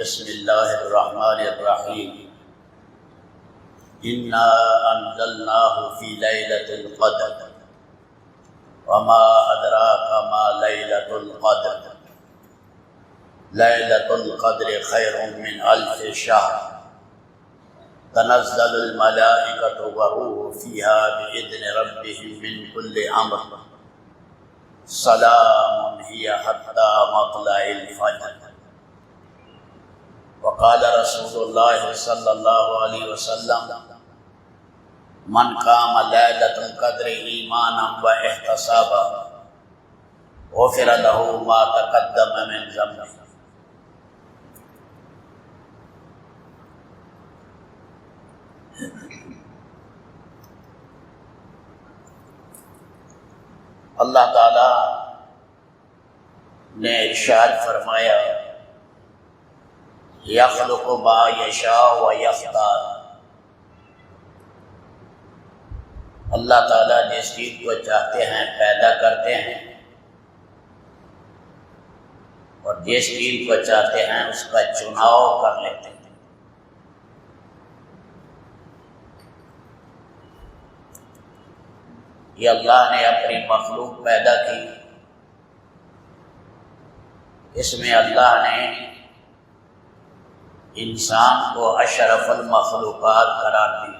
بسم اللہ الرحمن الرحیم انا انزلناہ فی لیلۃ القدر وما ادراک ما لیلۃ القدر لیلۃ القدر خیر من الف شہر تنزل الملائکۃ والروح فیہا بإذن ربہم من کل امر سلام ہی حتی مطلع الفجر۔ وقال رسول اللہ صلی اللہ علیہ وسلم من قام لیلۃ القدر ایمانا واحتسابا غفر له ما تقدم من ذنبہ۔ اللہ تعالی نے ارشاد فرمایا یخلق ما یشاء و یختار، اللہ تعالیٰ جس چیز کو چاہتے ہیں پیدا کرتے ہیں اور جس چیز کو چاہتے ہیں اس کا چناؤ کر لیتے ہیں۔ یہ اللہ نے اپنی مخلوق پیدا کی، اس میں اللہ نے انسان کو اشرف المخلوقات قرار دی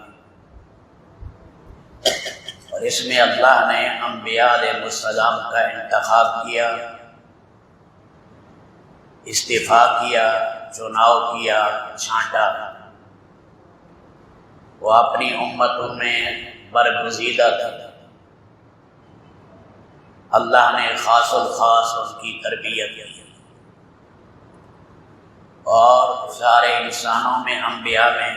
اور اس میں اللہ نے انبیاء علیہ السلام کا انتخاب کیا، اصطفیٰ کیا، چناؤ کیا، چھانٹا۔ وہ اپنی امتوں میں برگزیدہ تھا، اللہ نے خاص الخاص ان کی تربیت کی اور سارے انسانوں میں انبیاء میں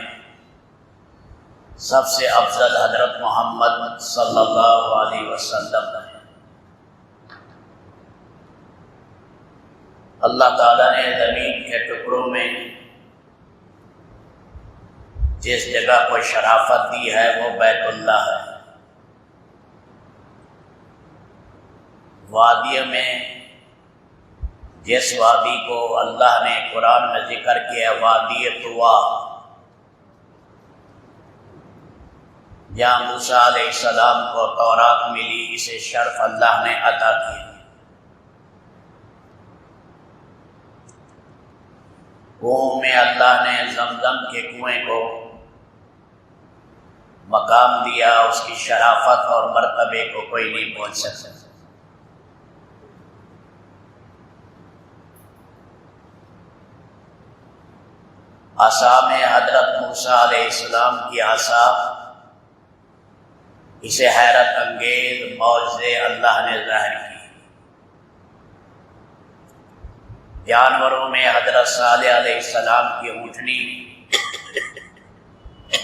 سب سے افضل حضرت محمد صلی اللہ علیہ وسلم ہے۔ اللہ تعالیٰ نے زمین کے ٹکڑوں میں جس جگہ کو شرافت دی ہے وہ بیت اللہ ہے۔ وادی میں جس وادی کو اللہ نے قرآن میں ذکر کیا وادی طوا، جہاں موسیٰ علیہ السلام کو تورات ملی، اسے شرف اللہ نے عطا کیا۔ کنویں میں اللہ نے زمزم کے کنویں کو مقام دیا، اس کی شرافت اور مرتبے کو کوئی نہیں پہنچ سکتا۔ عصا میں حضرت موسیٰ علیہ السلام کی عصا، اسے حیرت انگیز معجزے اللہ نے ظاہر کی۔ جانوروں میں حضرت صالح علیہ السلام کی اونٹنی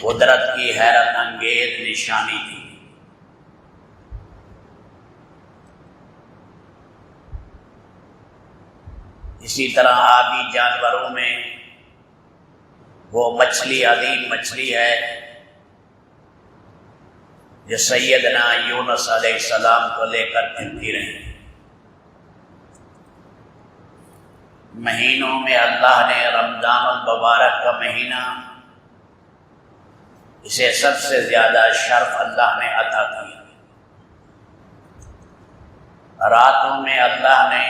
قدرت کی حیرت انگیز نشانی تھی۔ اسی طرح آبی جانوروں میں وہ مچھلی عظیم مچھلی ہے جو سیدنا یونس علیہ السلام کو لے کر پھرتی رہی۔ مہینوں میں اللہ نے رمضان المبارک کا مہینہ، اسے سب سے زیادہ شرف اللہ نے عطا کیا۔ راتوں میں اللہ نے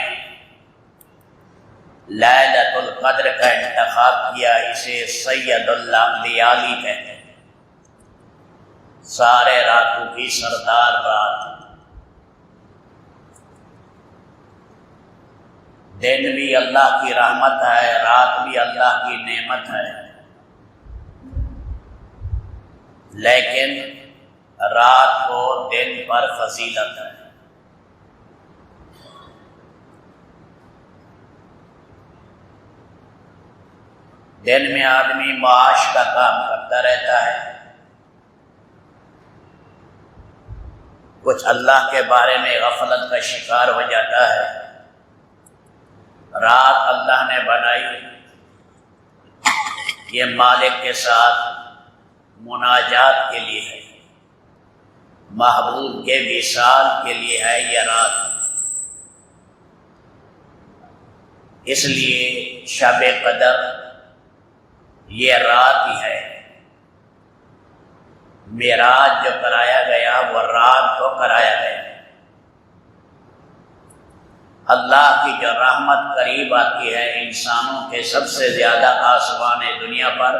لیلۃ القدر کا انتخاب کیا، اسے سید اللیالی کہتے ہیں، سارے راتوں کی سردار رات۔ دن بھی اللہ کی رحمت ہے، رات بھی اللہ کی نعمت ہے، لیکن رات کو دن پر فضیلت ہے۔ دن میں آدمی معاش کا کام کرتا رہتا ہے، کچھ اللہ کے بارے میں غفلت کا شکار ہو جاتا ہے۔ رات اللہ نے بنائی یہ مالک کے ساتھ مناجات کے لیے ہے، محبوب کے وصال کے لیے ہے یہ رات۔ اس لیے شب قدر یہ رات ہی ہے۔ معراج جو کرایا گیا وہ رات کو کرایا گیا۔ اللہ کی جو رحمت قریب آتی ہے انسانوں کے سب سے زیادہ آسمان دنیا پر،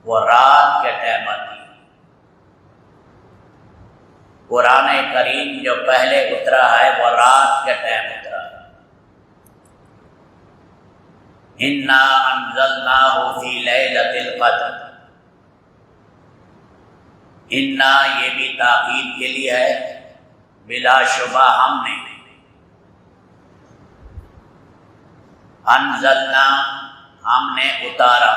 وہ رات کے ٹائم آتی ہے۔ قرآن کریم جو پہلے اترا ہے وہ رات کے ٹائم اترا۔ اِنَّا أَنزَلْنَاهُ فِي لَيْلَةِ الْقَدْرِ۔ اِنَّا یہ بھی تاکید کے لیے ہے، بلا شبہ انزلنا ہم نے اتارا،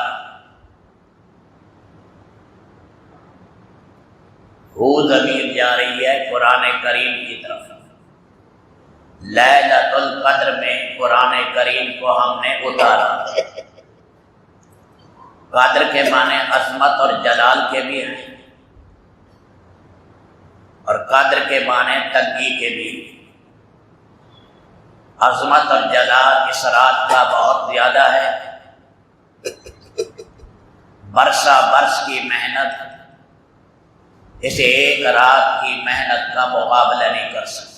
ہو ضمیر جا رہی ہے قرآن کریم کی طرف۔ لیلۃ القدر میں قرآن کریم کو ہم نے اتارا۔ قدر کے معنی عظمت اور جلال کے بھی ہیں، اور قدر کے معنی تنگی کے بھی ہیں۔ عظمت اور جلال اس رات کا بہت زیادہ ہے، برسہ برس کی محنت اس ایک رات کی محنت کا مقابلہ نہیں کر سکتا۔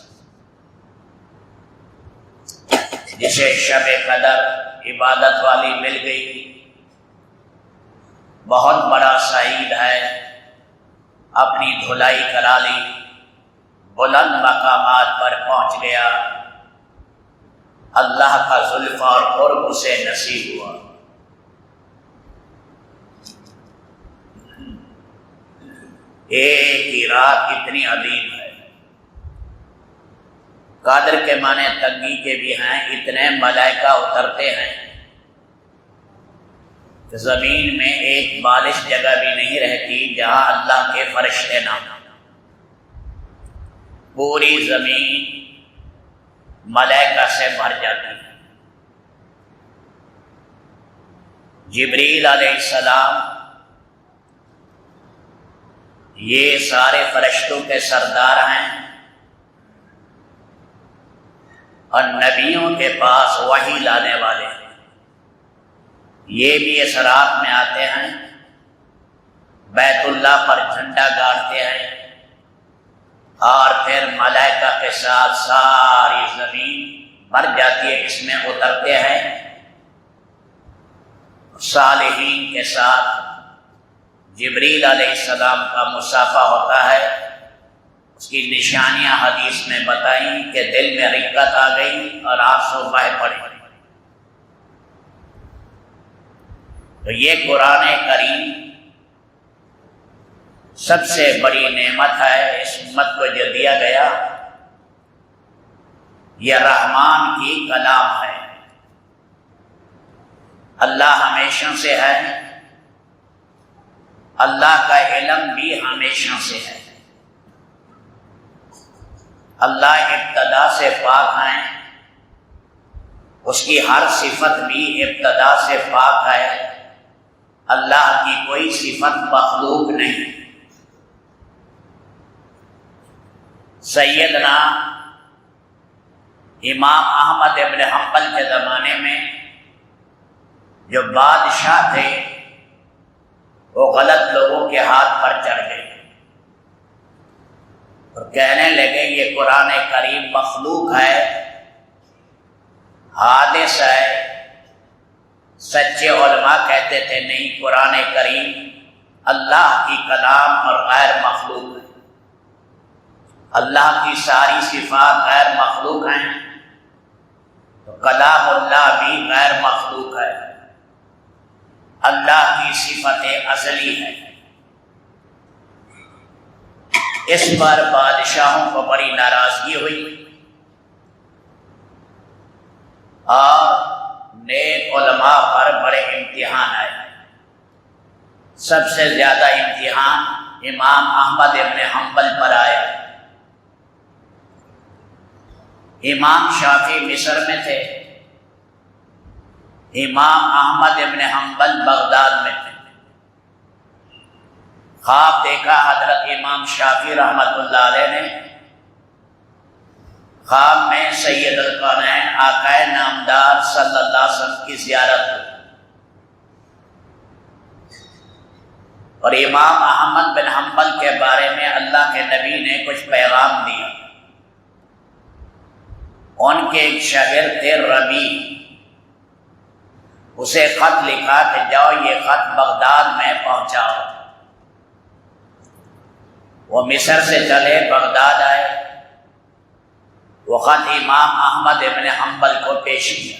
جسے شب قدر عبادت والی مل گئی بہت بڑا سعید ہے، اپنی دھلائی کرا لی، بلند مقامات پر پہنچ گیا، اللہ کا زلفہ اور قرب اسے نصیب ہوا۔ ایک ہی رات اتنی عظیم ہے۔ قدر کے معنی تنگی کے بھی ہیں، اتنے ملائکہ اترتے ہیں کہ زمین میں ایک بالش جگہ بھی نہیں رہتی جہاں اللہ کے فرشتے نہ ہوں۔ پوری زمین ملائکہ سے بھر جاتی ہے۔ جبریل علیہ السلام یہ سارے فرشتوں کے سردار ہیں، اور نبیوں کے پاس وحی لانے والے ہیں۔ یہ بھی اس رات میں آتے ہیں، بیت اللہ پر جھنڈا گاڑتے ہیں، اور پھر ملائکہ کے ساتھ ساری زمین بھر جاتی ہے، اس میں اترتے ہیں۔ صالحین کے ساتھ جبریل علیہ السلام کا مصافحہ ہوتا ہے۔ اس کی نشانیاں حدیث میں بتائیں کہ دل میں رقت آ گئی اور آنسو بہہ پڑے۔ تو یہ قرآن کریم سب سے بڑی نعمت ہے اس امت کو جو دیا گیا۔ یہ رحمان کی کلام ہے، اللہ ہمیشہ سے ہے، اللہ کا علم بھی ہمیشہ سے ہے، اللہ ابتدا سے پاک ہیں، اس کی ہر صفت بھی ابتدا سے پاک ہے، اللہ کی کوئی صفت مخلوق نہیں۔ سیدنا امام احمد ابن حنبل کے زمانے میں جو بادشاہ تھے وہ غلط لوگوں کے ہاتھ پر چڑھ گئے اور کہنے لگے یہ قرآن کریم مخلوق ہے، حادث ہے۔ سچے علماء کہتے تھے نہیں، قرآن کریم اللہ کی کلام اور غیر مخلوق ہے، اللہ کی ساری صفات غیر مخلوق ہیں، تو کلام اللہ بھی غیر مخلوق ہے، اللہ کی صفت ازلی ہے۔ اس پر بادشاہوں کو بڑی ناراضگی ہوئی اور نیک علماء پر بڑے امتحان آئے۔ سب سے زیادہ امتحان امام احمد ابن حنبل پر آیا۔ امام شافعی مصر میں تھے، امام احمد ابن حنبل بغداد میں تھے۔ خواب دیکھا حضرت امام شافعی رحمۃ اللہ علیہ نے، خواب میں سید الکونین آقا نامدار صلی اللہ علیہ وسلم کی زیارت ہوئی۔ اور امام احمد بن حنبل کے بارے میں اللہ کے نبی نے کچھ پیغام دیا۔ ان کے ایک شاگرد تھے ربی، اسے خط لکھا کہ جاؤ یہ خط بغداد میں پہنچاؤ۔ وہ مصر سے چلے بغداد آئے، وہ خط امام احمد ابن حنبل کو پیش کیا۔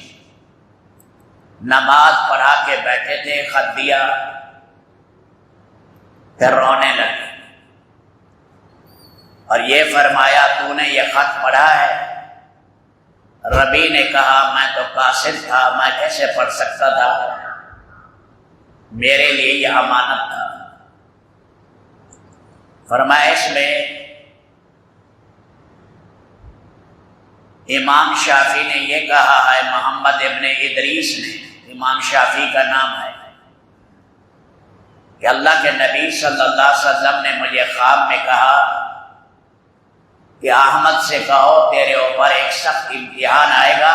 نماز پڑھا کے بیٹھے تھے، خط دیا، پھر رونے لگے اور یہ فرمایا تو نے یہ خط پڑھا ہے؟ ربی نے کہا میں تو قاصر تھا، میں کیسے پڑھ سکتا تھا، میرے لیے یہ امانت تھا۔ فرمایا اس میں امام شافعی نے یہ کہا ہے، محمد ابن ادریس نے، امام شافعی کا نام ہے، کہ اللہ کے نبی صلی اللہ علیہ وسلم نے مجھے خواب میں کہا کہ احمد سے کہو تیرے اوپر ایک سخت امتحان آئے گا،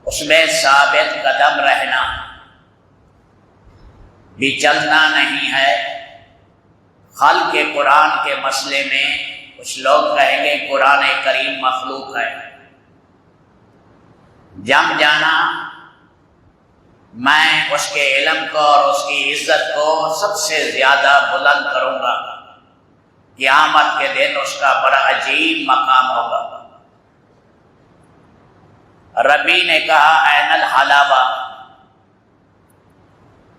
اس میں ثابت قدم رہنا، بھی چلنا نہیں ہے۔ خلق کے قرآن کے مسئلے میں کچھ لوگ کہیں گے قرآن کریم مخلوق ہے، جم جانا، میں اس کے علم کو اور اس کی عزت کو سب سے زیادہ بلند کروں گا، قیامت کے دن اس کا بڑا عجیب مقام ہوگا۔ ربی نے کہا این الحلاوہ،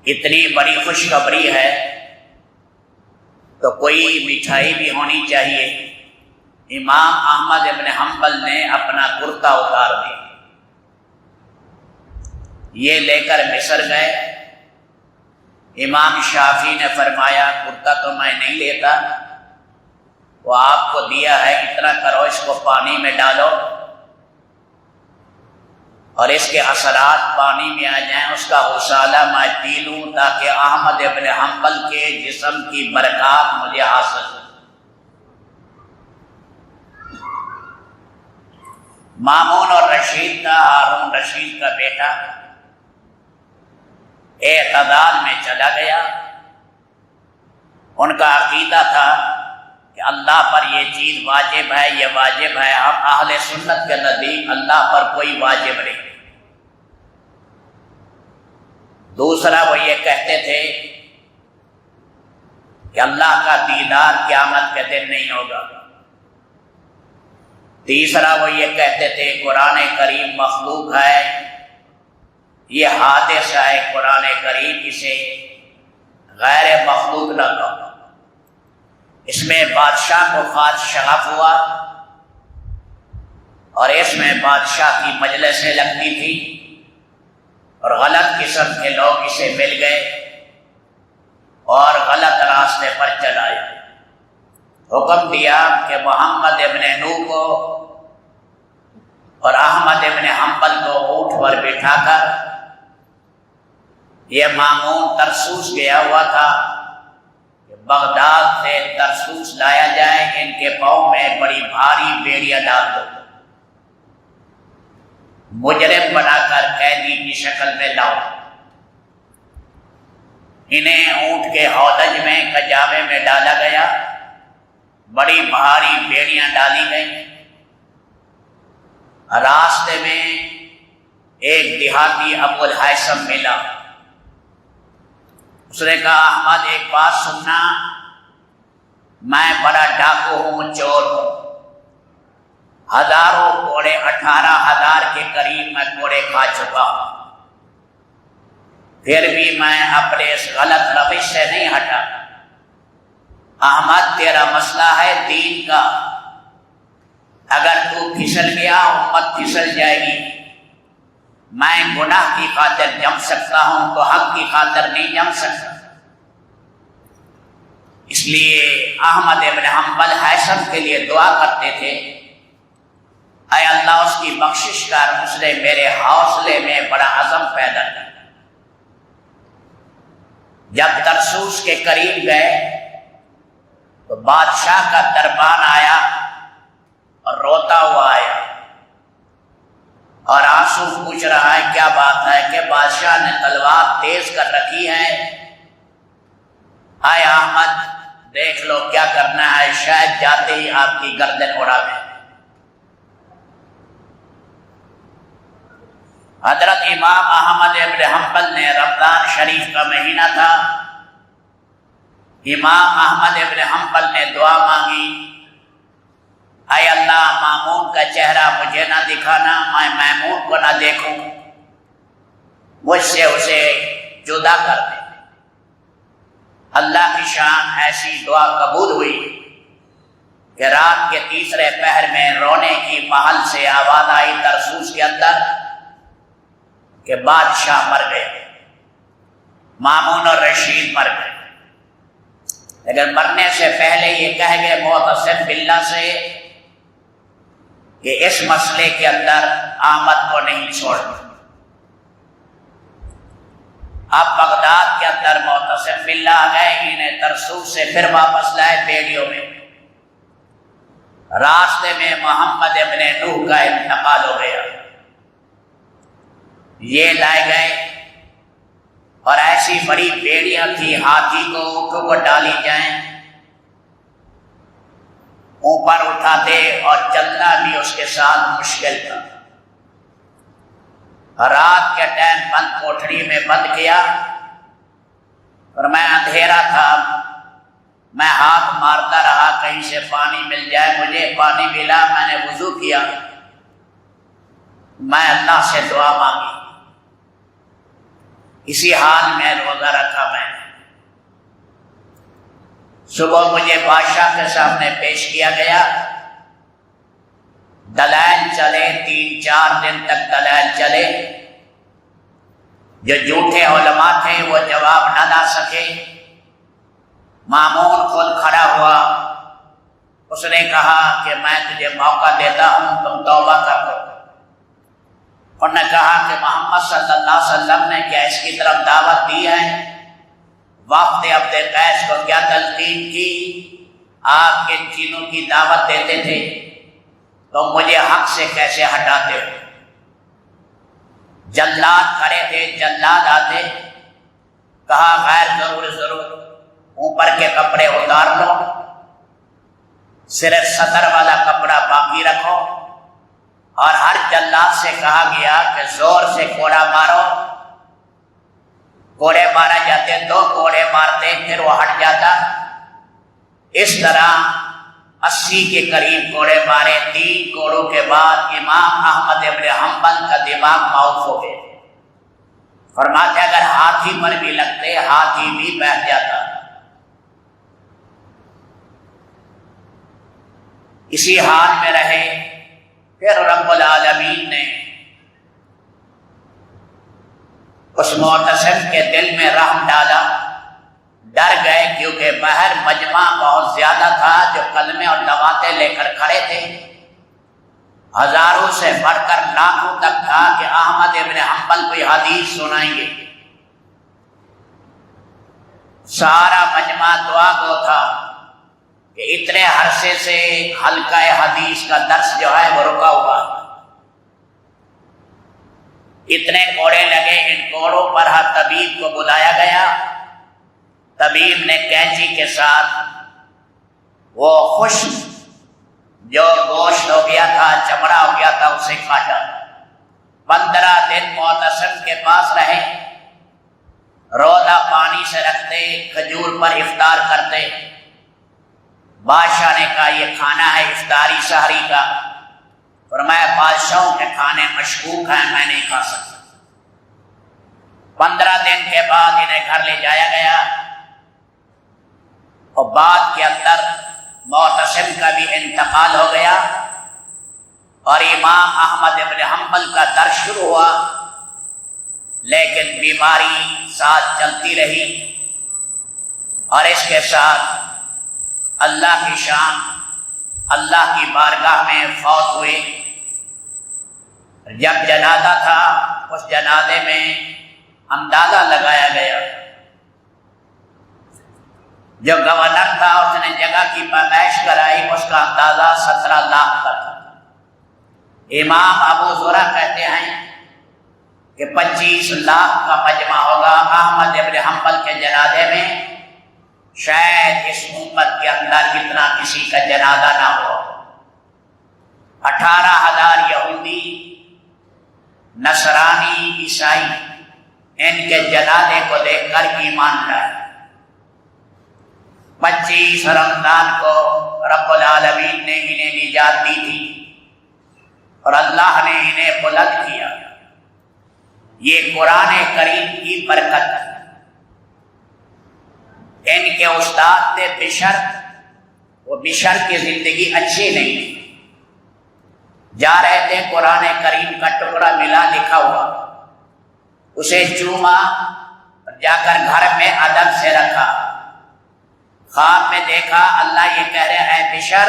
اتنی بڑی خوشخبری ہے تو کوئی مٹھائی بھی ہونی چاہیے۔ امام احمد ابن حنبل نے اپنا کرتا اتار دیا، یہ لے کر مصر گئے۔ امام شافعی نے فرمایا کرتا تو میں نہیں لیتا، وہ آپ کو دیا ہے، اتنا کرو اس کو پانی میں ڈالو اور اس کے اثرات پانی میں آ جائیں، اس کا غسالہ میں پی لوں تاکہ احمد ابن حنبل کے جسم کی برکات مجھے حاصل ہو۔ مامون اور رشید کا، ہارون رشید کا بیٹا اعتدال میں چلا گیا۔ ان کا عقیدہ تھا کہ اللہ پر یہ چیز واجب ہے، یہ واجب ہے۔ ہم اہل سنت کے نزدیک اللہ پر کوئی واجب نہیں۔ دوسرا وہ یہ کہتے تھے کہ اللہ کا دیدار قیامت کے دن نہیں ہوگا۔ تیسرا وہ یہ کہتے تھے قرآن کریم مخلوق ہے، یہ حادثہ ہے قرآن کریم، اسے غیر مخلوق نہ کہو۔ اس میں بادشاہ کو خاص شغف ہوا اور اس میں بادشاہ کی مجلسیں لگتی تھی اور غلط قسم کے لوگ اسے مل گئے اور غلط راستے پر چلائے۔ حکم دیا کہ محمد ابن نوح کو اور احمد ابن حنبل کو اونٹ پر بٹھا کر، یہ مامون ترسوس گیا ہوا تھا، کہ بغداد سے ترسوس لایا جائے، ان کے پاؤں میں بڑی بھاری بیڑیاں ڈال دو، مجرم بنا کر قیدی کی شکل میں لاؤ۔ انہیں اونٹ کے ہودج میں کجاوے میں ڈالا گیا، بڑی بھاری بیڑیاں ڈالی گئیں۔ راستے میں ایک دیہاتی ابو الہیثم ملا، اس نے کہا احمد ایک بات سننا، میں بڑا ڈاکو ہوں، چور ہوں، ہزاروں کوڑے، 18,000 کے قریب میں کوڑے کھا چکا ہوں، پھر بھی میں اپنے اس غلط روش سے نہیں ہٹا۔ احمد تیرا مسئلہ ہے دین کا، اگر تو پھسل گیا امت پھسل جائے گی۔ میں گناہ کی خاطر جم سکتا ہوں تو حق کی خاطر نہیں جم سکتا۔ اس لیے احمد ابن حنبل ہیثم کے لیے دعا کرتے تھے، اے اللہ اس کی بخشش کر، اس نے میرے حوصلے میں بڑا عزم پیدا کیا۔ جب ترسوس کے قریب گئے تو بادشاہ کا دربان آیا اور روتا ہوا آیا اور آنسو پوچھ رہا ہے کیا بات ہے، کہ بادشاہ نے تلوار تیز کر رکھی ہے آئے احمد دیکھ لو کیا کرنا ہے، شاید جاتے ہی آپ کی گردن اڑا دیں۔ حضرت امام احمد ابن حنبل نے، رمضان شریف کا مہینہ تھا، امام احمد ابن حنبل نے دعا مانگی، اے اللہ مامون کا چہرہ مجھے نہ دکھانا، میں میمون کو نہ دیکھوں، مجھ سے اسے جدا کر دے۔ اللہ کی شان ایسی دعا قبول ہوئی کہ رات کے تیسرے پہر میں رونے کی محل سے آواز آئی ترسوس کے اندر کہ بادشاہ مر گئے، مامون اور رشید مر گئے۔ لیکن مرنے سے پہلے یہ کہہ گئے معتصم باللہ سے کہ اس مسئلے کے اندر احمد کو نہیں چھوڑنا۔ اب بغداد کے اندر معتصم باللہ آ گئے، انہیں ترسوس سے پھر واپس لائے بیڑیوں میں۔ راستے میں محمد ابن نوح کا انتقال ہو گیا، یہ لائے گئے اور ایسی بڑی بیڑیاں تھی ہاتھی کو اونٹوں کو ڈالی جائیں، اوپر اٹھاتے اور چلنا بھی اس کے ساتھ مشکل تھا۔ رات کے ٹائم بند کوٹھڑی میں بند کیا اور میں اندھیرا تھا، میں ہاتھ مارتا رہا کہیں سے پانی مل جائے، مجھے پانی ملا، میں نے وضو کیا، میں اللہ سے دعا مانگی، اسی حال میں روزہ رکھا میں نے۔ صبح مجھے بادشاہ کے سامنے پیش کیا گیا، دلائل چلے، 3-4 دن تک دلائل چلے، جو جھوٹے علماء تھے وہ جواب نہ لا سکے۔ مامون خود کھڑا ہوا، اس نے کہا کہ میں تجھے موقع دیتا ہوں، تم توبہ کر لو۔ انہوں نے کہا کہ محمد صلی اللہ علیہ وسلم نے کیا اس کی طرف دعوت دی ہے؟ وفد عبد قیس کو کیا تلقین کی؟ آپ کن چیزوں کی دعوت دیتے تھے؟ تو مجھے حق سے کیسے ہٹاتے ہو؟ جلاد کھڑے تھے، جلاد آتے، کہا غیر ضرور اوپر کے کپڑے اتار لو، صرف صدر والا کپڑا باقی رکھو، اور ہر جلاد سے کہا گیا کہ زور سے کوڑا مارو۔ کوڑے مارے جاتے، 2 کوڑے مارتے پھر وہ ہٹ جاتا۔ اس طرح 80 کے قریب کوڑے مارے۔ 3 کوڑوں کے بعد امام احمد ابن حنبل کا دماغ معاف ہو گئے۔ فرماتے اگر ہاتھی پر بھی لگتے ہاتھی بھی بیٹھ جاتا۔ اسی حال میں رہے، پھر رب العالمین نے اس معتصم کے دل میں رحم ڈالا، ڈر گئے کیونکہ باہر مجمع بہت زیادہ تھا جو کلمے اور دعوتیں لے کر کھڑے تھے، ہزاروں سے بڑھ کر لاکھوں تک تھا کہ احمد ابن حنبل کوئی حدیث سنائیں گے۔ سارا مجمع دعا گو تھا کہ اتنے عرصے سے حلقہ حدیث کا درس جو ہے وہ رکا ہوا، اتنے کوڑے لگے، ان کوڑوں پر ہر طبیب کو بلایا گیا۔ طبیب نے کینچی کے ساتھ وہ خشک جو گوشت ہو گیا تھا، چمڑا ہو گیا تھا، اسے کاٹا۔ 15 دن معتصم کے پاس رہے، روزہ پانی سے رکھتے، کھجور پر افطار کرتے۔ بادشاہ نے کہا یہ کھانا ہے افطاری سحری کا، فرمایا بادشاہوں کے کھانے مشکوک ہیں، میں نہیں کھا سکتا۔ 15 دن کے بعد انہیں گھر لے جایا گیا، اور بعد کے اندر معتصم کا بھی انتقال ہو گیا، اور امام احمد ابن حنبل کا درس شروع ہوا، لیکن بیماری ساتھ چلتی رہی، اور اس کے ساتھ اللہ کی شان اللہ کی بارگاہ میں فوت ہوئے۔ جب جنازہ تھا اس جنازے میں اندازہ لگایا گیا، جو گورنر تھا اس نے جگہ کی پیمائش کرائی، اس کا اندازہ 17 لاکھ کا تھا۔ امام ابو زرع کہتے ہیں کہ 25 لاکھ کا مجمع ہوگا احمد ابن حنبل کے جنازے میں، شاید اس امت کے اندر اتنا کسی کا جنازہ نہ ہو۔ 18,000 یہودی، نصرانی، عیسائی ان کے جنازے کو دیکھ کر ایمان لائے۔ 25 رمضان کو رب العالمین نے انہیں نجات دی تھی اور اللہ نے انہیں بلند کیا۔ یہ قرآن کریم کی برکت۔ ان کے استاد تھے بشر، وہ بشر کی زندگی اچھی نہیں تھی۔ جا رہے تھے، قرآن کریم کا ٹکڑا ملا لکھا ہوا، اسے چوما، جا کر گھر میں ادب سے رکھا۔ خواب میں دیکھا اللہ یہ کہہ رہے ہیں بشر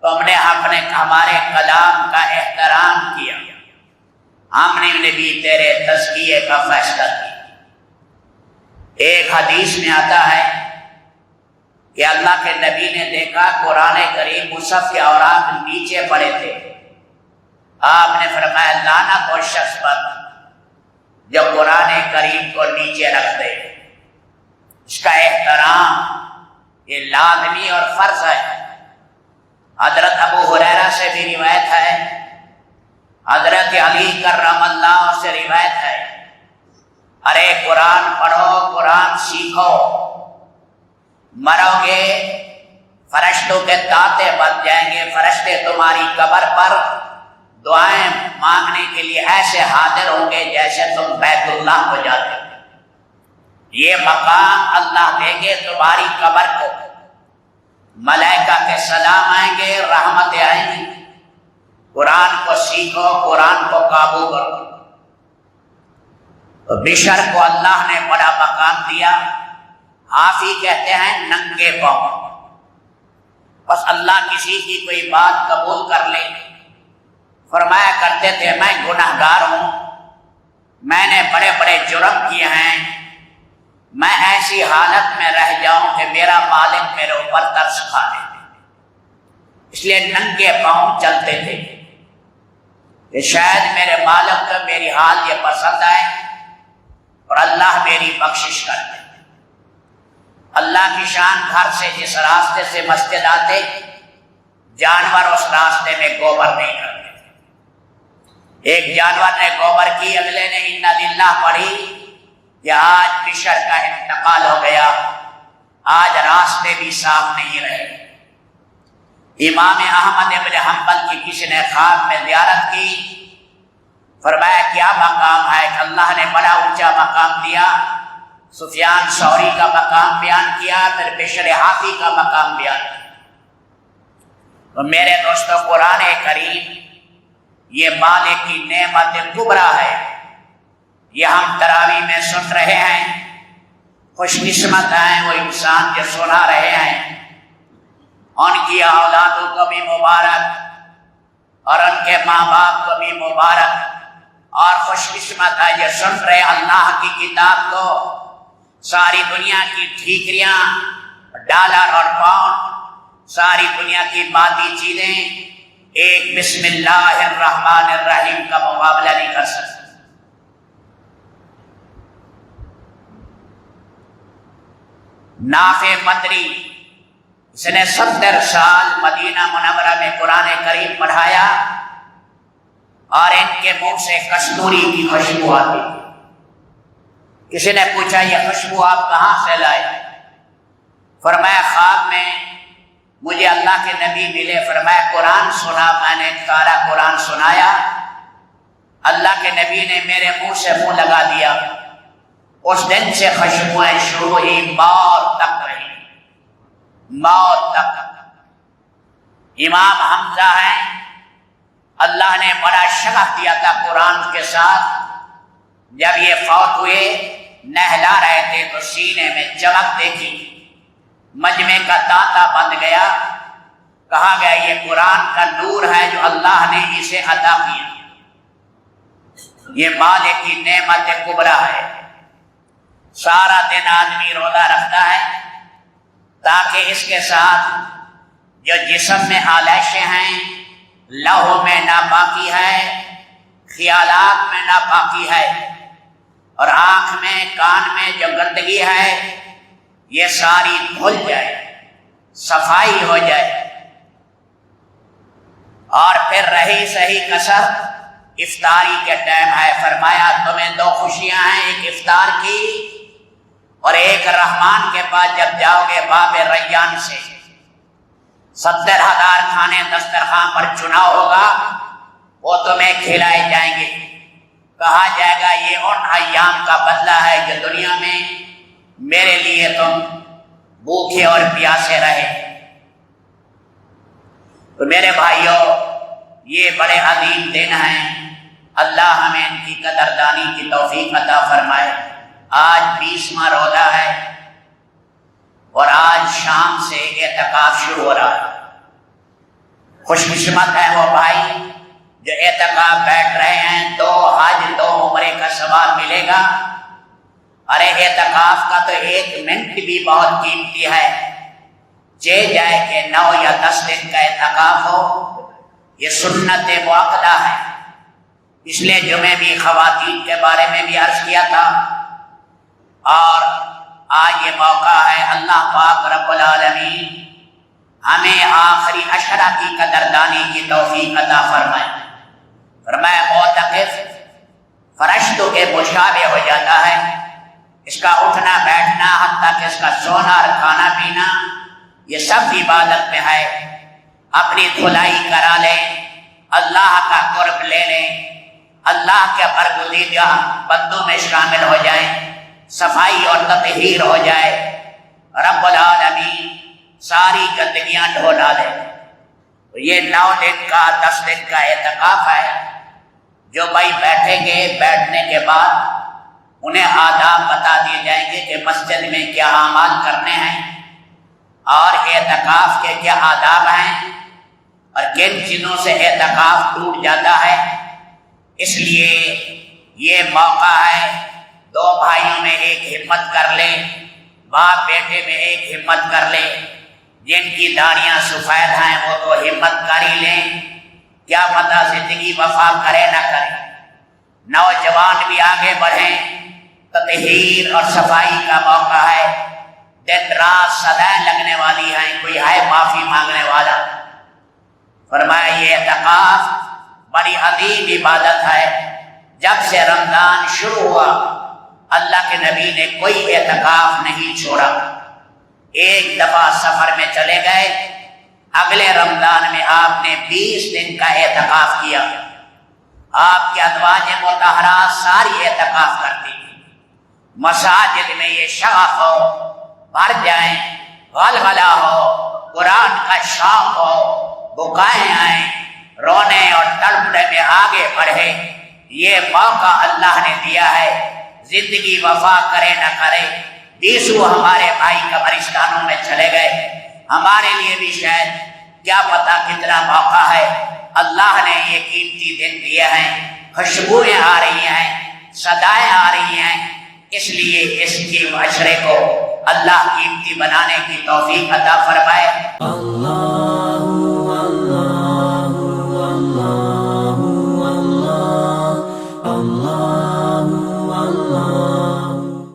تم نے ہمارے کلام کا احترام کیا، ہم نے بھی تیرے تزکیے کا فیصلہ کیا۔ ایک حدیث میں آتا ہے کہ اللہ کے نبی نے دیکھا قرآن کریم مصحف کے اوراق نیچے پڑے تھے۔ آپ نے فرمایا لعنت اس شخص پر جو قرآن کریم کو نیچے رکھ دے۔ اس کا احترام یہ لازمی اور فرض ہے۔ حضرت ابو ہریرہ سے بھی روایت ہے، حضرت علی کرم اللہ سے روایت ہے، ارے قرآن پڑھو، قرآن سیکھو، مرو گے فرشتوں کے طاطے بن جائیں گے، فرشتے تمہاری قبر پر دعائیں مانگنے کے لیے ایسے حاضر ہوں گے جیسے تم بیت اللہ کو جاتے ہو۔ یہ مقام اللہ دیں گے تمہاری قبر کو، ملائکہ کے سلام آئیں گے، رحمتیں آئیں گی۔ قرآن کو سیکھو، قرآن کو قابو کرو۔ تو بشر کو اللہ نے بڑا مقام دیا۔ حافی کہتے ہیں ننگے پاؤں۔ بس اللہ کسی کی کوئی بات قبول کر لے۔ فرمایا کرتے تھے میں گنہگار ہوں، میں نے بڑے بڑے جرم کیے ہیں، میں ایسی حالت میں رہ جاؤں کہ میرا مالک میرے اوپر ترس کھا لے، اس لیے ننگے پاؤں چلتے تھے کہ شاید میرے مالک کو میری حال یہ پسند آئے اور اللہ میری بخشش کر دے۔ اللہ کی شان، گھر سے جس راستے سے مسجد آتے جانور اس راستے میں گوبر نہیں کرتے۔ ایک جانور نے گوبر کی، اگلے نے انا للہ پڑھی کہ آج بشر کا انتقال ہو گیا، آج راستے بھی صاف نہیں رہے۔ امام احمد بن حنبل کی کسی نے خواب میں زیارت کی، فرمایا کیا مقام ہے کہ اللہ نے بڑا اونچا مقام دیا۔ سفیان ثوری کا مقام بیان کیا، پھر بشر حافی کا مقام بیان کیا۔ تو میرے دوستو قرآن کریم یہ مالک کی نعمت کبریٰ ہے۔ یہ ہم تراویح میں سن رہے ہیں، خوش قسمت ہیں وہ انسان جو سنا رہے ہیں، ان کی اولادوں کو بھی مبارک اور ان کے ماں باپ کو بھی مبارک، اور خوش قسمت ہے جو سن رہے اللہ کی کتاب کو۔ ساری دنیا کی ٹھیکریاں، ڈالر اور پاؤنڈ، ساری دنیا کی مادی چیزیں ایک بسم اللہ الرحمن الرحیم کا مقابلہ نہیں کر سکتے۔ نافع مدری، اس نے 70 سال مدینہ منورہ میں قرآن کریم پڑھایا اور ان کے منہ سے کستوری کی خوشبو آتی۔ کسی نے پوچھا یہ خوشبو آپ کہاں سے لائے؟ فرمایا خواب میں مجھے اللہ کے نبی ملے، فرمایا قرآن سنا، میں نے سارا قرآن سنایا، اللہ کے نبی نے میرے منہ سے منہ لگا دیا۔ اس دن سے خوشبوئیں شروع ہی موت تک رہی، موت تک۔ امام حمزہ ہیں، اللہ نے بڑا شغف دیا تھا قرآن کے ساتھ۔ جب یہ فوت ہوئے نہلا رہے تھے تو سینے میں چمک دیکھی، مجمع کا تانتا بند گیا، کہا گیا یہ قرآن کا نور ہے جو اللہ نے اسے عطا کیا، یہ مالک کی نعمت کبریٰ ہے۔ سارا دن آدمی روزہ رکھتا ہے تاکہ اس کے ساتھ جو جسم میں آلائشیں ہیں، لہو میں ناپاکی ہے، خیالات میں ناپاکی ہے، اور آنکھ میں کان میں جو گندگی ہے یہ ساری دھل جائے، صفائی ہو جائے، اور پھر رہی صحیح کسر افطاری کے ٹائم ہے، فرمایا تمہیں دو خوشیاں ہیں، ایک افطار کی اور ایک رحمان کے پاس جب جاؤ گے باب ریان سے 70,000 کھانے دسترخوان پر چناؤ ہوگا، وہ تمہیں کھلائے جائیں گے، کہا جائے گا یہ ان ایام کا بدلہ ہے جو دنیا میں میرے لیے تم بھوکے اور پیاسے رہے۔ تو میرے بھائیوں، یہ بڑے عظیم دن ہیں، اللہ ہمیں ان کی قدردانی کی توفیق عطا فرمائے۔ آج 20واں روزہ ہے اور آج شام سے اعتکاف شروع ہو رہا ہے۔ خوش قسمت ہے وہ بھائی جو اعتکاف بیٹھ رہے ہیں، 2 حج 2 عمرے کا ثواب ملے گا۔ ارے اعتکاف کا تو 1 منٹ بھی بہت قیمتی ہے، چاہے جائے کہ 9 یا 10 دن کا اعتکاف ہو، یہ سنت مؤکدہ ہے۔ اس لیے جمعے بھی خواتین کے بارے میں بھی عرض کیا تھا، اور آج یہ موقع ہے اللہ پاک رب العالمین ہمیں آخری عشرہ کی قدردانی کی توفیق عطا فرمائے۔ فرمایا معتکف فرشتوں کے مشابہ ہو جاتا ہے، اس کا اٹھنا بیٹھنا حتیٰ کہ اس کا سونا اور کھانا پینا یہ سب عبادت میں ہے۔ اپنی کھلائی کرا لیں، اللہ کا قرب لے لیں، اللہ کے برگزیدہ بندوں میں شامل ہو جائیں، صفائی اور تطہیر ہو جائے، رب العالمین ساری گندگیاں دھو ڈالے۔ یہ 9 دن کا 10 دن کا اعتکاف ہے، جو بھائی بیٹھیں گے، بیٹھنے کے بعد انہیں آداب بتا دیے جائیں گے کہ مسجد میں کیا اعمال کرنے ہیں اور اعتکاف کے کیا آداب ہیں اور کن چیزوں سے اعتکاف ٹوٹ جاتا ہے۔ اس لیے یہ موقع ہے 2 بھائیوں میں ایک ہمت کر لیں، باپ بیٹے میں ایک ہمت کر لیں، جن کی داڑیاں سفید ہیں وہ تو ہمت کر ہی لیں، کیا پتہ زندگی وفا کرے نہ کرے۔ نوجوان بھی آگے بڑھیں، تطہیر اور صفائی کا موقع ہے، دن رات صدائیں لگنے والی ہیں، کوئی ہے معافی مانگنے والا۔ فرمایا یہ اعتکاف بڑی عظیم عبادت ہے، جب سے رمضان شروع ہوا اللہ کے نبی نے کوئی اعتکاف نہیں چھوڑا۔ ایک دفعہ سفر میں چلے گئے، اگلے رمضان میں آپ نے 20 دن کا اعتکاف کیا۔ آپ کے ازواج مطہرات ساری اعتکاف کرتی تھی۔ مساجد میں یہ شغف ہو، بھر جائیں، غلغلہ ہو، قرآن کا شوق ہو، بکائیں آئیں، رونے اور تڑپنے میں آگے بڑھے، یہ موقع اللہ نے دیا ہے۔ زندگی وفا کرے نہ کرے، 20 ہمارے بھائی قبرستانوں میں چلے گئے، ہمارے لیے بھی شاید کیا پتہ کتنا موقع ہے۔ اللہ نے یہ قیمتی دن دیے ہیں، خوشبوئیں آ رہی ہیں، صدائیں آ رہی ہیں، اس لیے اس کے معاشرے کو اللہ قیمتی بنانے کی توفیق عطا فرمائے۔ اللہ